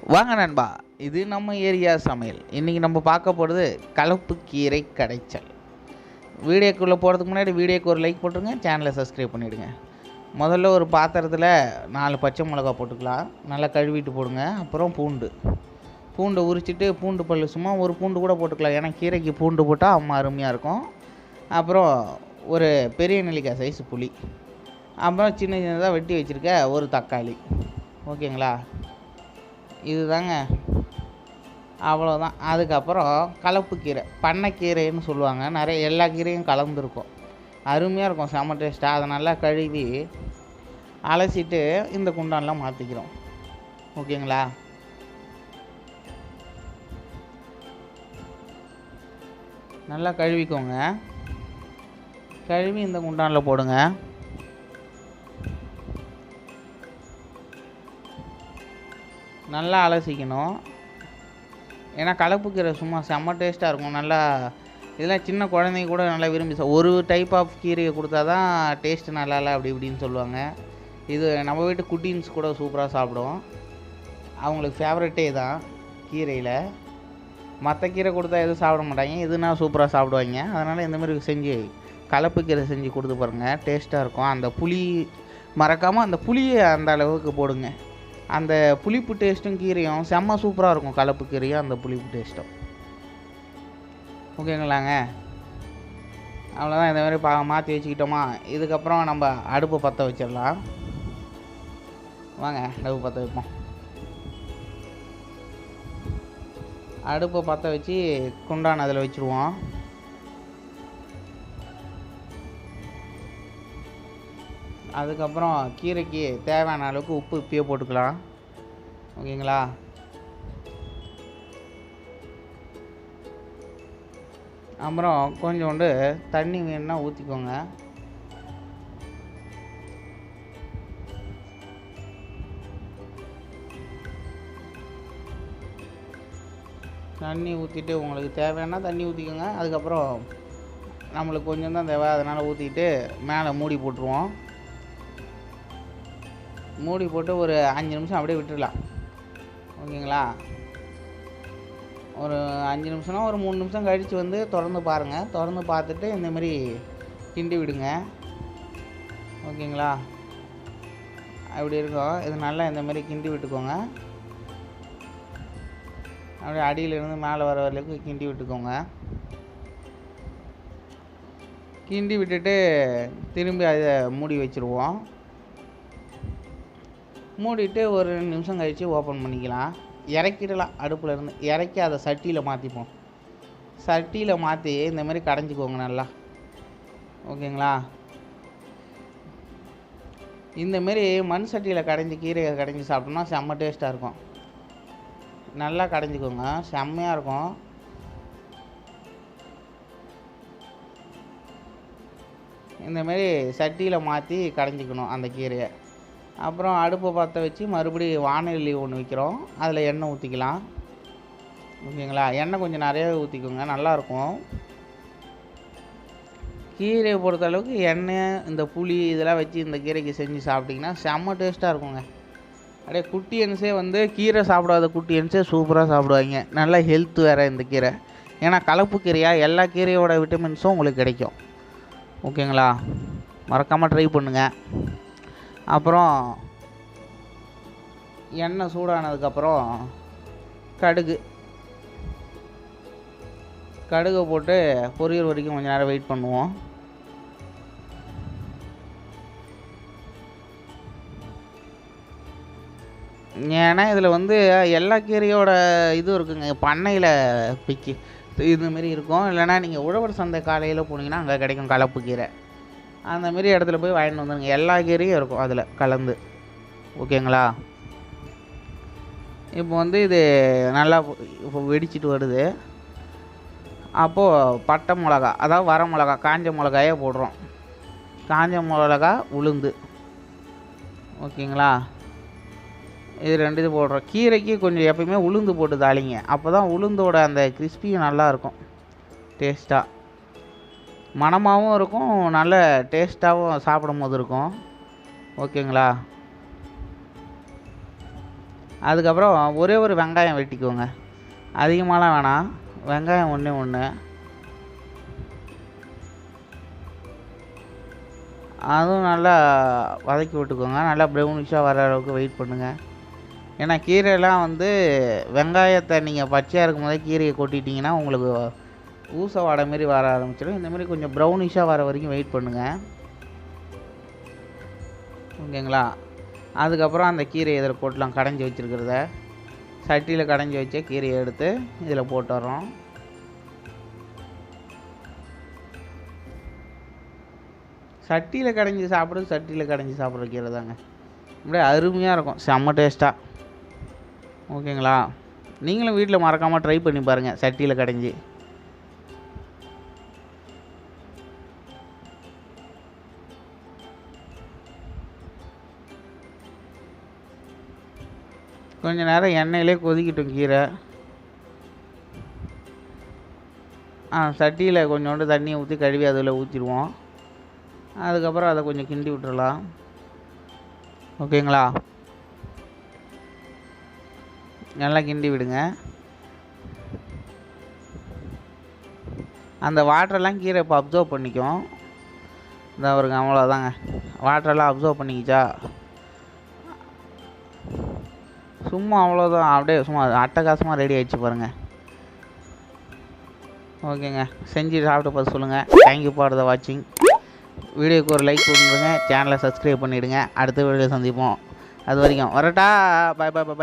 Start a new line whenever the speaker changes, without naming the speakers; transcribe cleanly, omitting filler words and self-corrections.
வாங்க நண்பா, இது நம்ம ஏரியா சமையல். இன்றைக்கி நம்ம பார்க்க போகிறது கலப்பு கீரை கடைச்சல். வீடியோக்குள்ளே போகிறதுக்கு முன்னாடி வீடியோக்கு ஒரு லைக் போட்டுருங்க, சேனலை சப்ஸ்கிரைப் பண்ணிவிடுங்க. முதல்ல ஒரு பாத்திரத்தில் 4 பச்சை மிளகா போட்டுக்கலாம், நல்லா கழுவிட்டு போடுங்க. அப்புறம் பூண்டை உரிச்சிட்டு பூண்டு பல் சும்மா ஒரு பூண்டு கூட போட்டுக்கலாம், ஏன்னா கீரைக்கு பூண்டு போட்டால் அம்மா அருமையாக இருக்கும். அப்புறம் ஒரு பெரிய நெல்லிக்காய் சைஸ் புளி, அப்புறம் சின்ன சின்னதாக வெட்டி வச்சுருக்க ஒரு தக்காளி. ஓகேங்களா, இதுதாங்க, அவ்வளோதான். அதுக்கப்புறம் கலப்பு கீரை, பண்ணைக்கீரைன்னு சொல்லுவாங்க. நிறைய எல்லா கீரையும் கலந்துருக்கும், அருமையாக இருக்கும், செம்ம டேஸ்ட்டாக. அதை நல்லா கழுவி அலசிட்டு இந்த குண்டான்லாம் மாற்றிக்கிறோம். ஓகேங்களா, நல்லா கழுவிக்கோங்க. கழுவி இந்த குண்டானில் போடுங்க. நல்லா அலசிக்கணும், ஏன்னா கலப்பு கீரை சும்மா செம்ம டேஸ்ட்டாக இருக்கும். நல்லா இதெல்லாம் சின்ன குழந்தைங்க கூட நல்லா விரும்பி ஒரு டைப் ஆஃப் கீரையை கொடுத்தா தான் டேஸ்ட்டு நல்லா இல்லை அப்படி இப்படின்னு சொல்லுவாங்க. இது நம்ம வீட்டு குட்டீன்ஸ் கூட சூப்பராக சாப்பிடுவோம், அவங்களுக்கு ஃபேவரட்டே தான் கீரையில். மற்ற கீரை கொடுத்தா எதுவும் சாப்பிட மாட்டாங்க, இதுனா சூப்பராக சாப்பிடுவாங்க. அதனால் இந்தமாதிரி செஞ்சு கலப்பு கீரை செஞ்சு கொடுத்து பாருங்கள், டேஸ்ட்டாக இருக்கும். அந்த புளி மறக்காமல் அந்த புளியை அந்த அளவுக்கு போடுங்க. அந்த புளிப்பு டேஸ்ட்டும் கீரையும் செம்ம சூப்பராக இருக்கும், கலப்பு கீரையும் அந்த புளிப்பு டேஸ்ட்டும். ஓகேங்களாங்க, அவ்வளோதான். இந்த மாதிரி மாற்றி வச்சுக்கிட்டோமா, இதுக்கப்புறம் நம்ம அடுப்பை பற்ற வச்சிடலாம். வாங்க அடுப்பு பற்ற வைப்போம். அடுப்பை பற்ற வச்சு குண்டான் அதில் வச்சுருவோம். அதுக்கப்புறம் கீரைக்கு தேவையான அளவுக்கு உப்பு இப்பயே போட்டுக்கலாம். ஓகேங்களா, அப்புறம் கொஞ்சோண்டு தண்ணி வேணும்னா ஊற்றிக்கோங்க. தண்ணி ஊற்றிட்டு உங்களுக்கு தேவைன்னா தண்ணி ஊற்றிக்கோங்க. அதுக்கப்புறம் நம்மளுக்கு கொஞ்சம் தான் தேவை, அதனால் ஊற்றிட்டு மேலே மூடி போட்டுருவோம். மூடி போட்டு ஒரு 5 நிமிஷம் அப்படியே விட்டுடலாம். ஓகேங்களா, ஒரு 5 நிமிஷம்னா ஒரு 3 நிமிஷம் கழித்து வந்து திறந்து பாருங்கள். திறந்து பார்த்துட்டு இந்தமாரி கிண்டி விடுங்க. ஓகேங்களா, அப்படி இருக்கும். இது நல்லா இந்தமாரி கிண்டி விட்டுக்கோங்க. அப்படியே அடியிலிருந்து மேலே வர வரைக்கும் கிண்டி விட்டுக்கோங்க. கிண்டி விட்டுட்டு திரும்பி அதை மூடி வச்சுருவோம். மூடிட்டு ஒரு 2 நிமிஷம் கழித்து ஓப்பன் பண்ணிக்கலாம். இறக்கிடலாம், அடுப்பில் இருந்து இறக்கி அதை சட்டியில் மாற்றிப்போம். சட்டியில் மாற்றி இந்தமாரி கடைஞ்சிக்கோங்க நல்லா. ஓகேங்களா, இந்தமாரி மண் சட்டியில் கடைஞ்சி கீரையை கடைஞ்சி சாப்பிட்டோம்னா செம்ம டேஸ்ட்டாக இருக்கும். நல்லா கடைஞ்சிக்கோங்க, செம்மையாக இருக்கும். இந்தமாரி சட்டியில் மாற்றி கடைஞ்சிக்கணும் அந்த கீரையை. அப்புறம் அடுப்பை பற்ற வச்சு மறுபடியும் வானொலி ஒன்று வைக்கிறோம், அதில் எண்ணெய் ஊற்றிக்கலாம். ஓகேங்களா, எண்ணெய் கொஞ்சம் நிறையாவே ஊற்றிக்கோங்க, நல்லாயிருக்கும். கீரையை பொறுத்தளவுக்கு எண்ணெய் இந்த புளி இதெல்லாம் வச்சு இந்த கீரைக்கு செஞ்சு சாப்பிட்டிங்கன்னா செம்ம டேஸ்ட்டாக இருக்குங்க. அப்படியே குட்டியன்ஸே வந்து கீரை சாப்பிடாத குட்டியன்ஸே சூப்பராக சாப்பிடுவாங்க. நல்லா ஹெல்த் வேறு இந்த கீரை, ஏன்னா கலப்பு கீரையாக எல்லா கீரையோட விட்டமின்ஸும் உங்களுக்கு கிடைக்கும். ஓகேங்களா, மறக்காமல் ட்ரை பண்ணுங்கள். அப்புறம் எண்ணெய் சூடானதுக்கப்புறம் கடுகு போட்டு பொரியல் வரைக்கும் கொஞ்சம் நேரம் வெயிட் பண்ணுவோம். ஏன்னா இதில் வந்து எல்லா கீரையோட இதுவும் இருக்குங்க. பண்ணையில் பிக்கி இதுமாரி இருக்கும், இல்லைனா நீங்கள் உழவர் சந்தை காலையில் போனீங்கன்னா அங்கே கிடைக்கும் கலப்பு கீரை. அந்தமாரி இடத்துல போய் வாங்கிட்டு வந்துடுங்க, எல்லா கீரையும் இருக்கும் அதில் கலந்து. ஓகேங்களா, இப்போ வந்து இது நல்லா இப்போ வெடிச்சிட்டு வருது. அப்போது பட்டை மிளகா, அதாவது வர மிளகா, காஞ்ச மிளகாயே போடுறோம். காஞ்ச மிளகா, உளுந்து. ஓகேங்களா, இது 2 இது போடுறோம். கீரைக்கு கொஞ்சம் எப்பயுமே உளுந்து போட்டு தாளிங்க, அப்போ தான் உளுந்தோட அந்த கிறிஸ்பியும் நல்லாயிருக்கும், டேஸ்ட்டாக மணமாகவும் இருக்கும், நல்ல டேஸ்ட்டாகவும் சாப்பிடும் போது இருக்கும். ஓகேங்களா, அதுக்கப்புறம் ஒரே ஒரு வெங்காயம் வெட்டிக்கோங்க, அதிகமாகலாம் வேணாம். வெங்காயம் ஒன்றே ஒன்று, அதுவும் நல்லா வதக்கி விட்டுக்கோங்க. நல்லா ப்ரௌனிஷாக வர அளவுக்கு வெயிட் பண்ணுங்கள். ஏன்னா கீரைலாம் வந்து வெங்காயத்தை நீங்கள் பச்சையாக இருக்கும் போதே கீரையை கொட்டிட்டிங்கன்னா உங்களுக்கு ஊச வாடை மாரி வர ஆரம்பிச்சிடும். இந்தமாரி கொஞ்சம் ப்ரௌனிஷாக வர வரைக்கும் வெயிட் பண்ணுங்கள். ஓகேங்களா? அதுக்கப்புறம் அந்த கீரையை இதில் போட்டலாம். கடைஞ்சி வச்சுருக்கிறத சட்டியில் கடைஞ்சி வச்ச கீரையை எடுத்து இதில் போட்டுறோம். சட்டியில் கடைஞ்சி சாப்பிட்ற கீரை தாங்க, அப்படியே அருமையாக இருக்கும், செம்ம டேஸ்ட்டாக. ஓகேங்களா? நீங்களும் வீட்டில் மறக்காமல் ட்ரை பண்ணி பாருங்கள் சட்டியில் கடைஞ்சி. கொஞ்சம் நேரம் எண்ணெயிலே கொதிக்கட்டும் கீரை. சட்டியில் கொஞ்சோண்டு தண்ணியை ஊற்றி கழுவி அதில் ஊற்றிடுவோம். அதுக்கப்புறம் அதை கொஞ்சம் கிண்டி விட்டுறலாம். ஓகேங்களா? நல்லா கிண்டி விடுங்க. அந்த வாட்டரெல்லாம் கீரை இப்போ அப்சர்வ் பண்ணிக்கும். இந்த அவருங்க அவ்வளோதாங்க, வாட்டரெல்லாம் அப்சர்வ் பண்ணிக்கிச்சா, சும்மா அவ்வளோதான். அப்படியே சும்மா அட்டகாசமாக ரெடி ஆகிடுச்சு பாருங்கள். ஓகேங்க, செஞ்சு சாப்பிட்டு பார்த்து சொல்லுங்கள். தேங்க்யூ ஃபார் த வாட்சிங். வீடியோக்கு ஒரு லைக் கொடுங்க, சேனலை சப்ஸ்கிரைப் பண்ணிவிடுங்க. அடுத்த வீடியோ சந்திப்போம். அது வரைக்கும் வரட்டா. பாய் பாய் பாய்.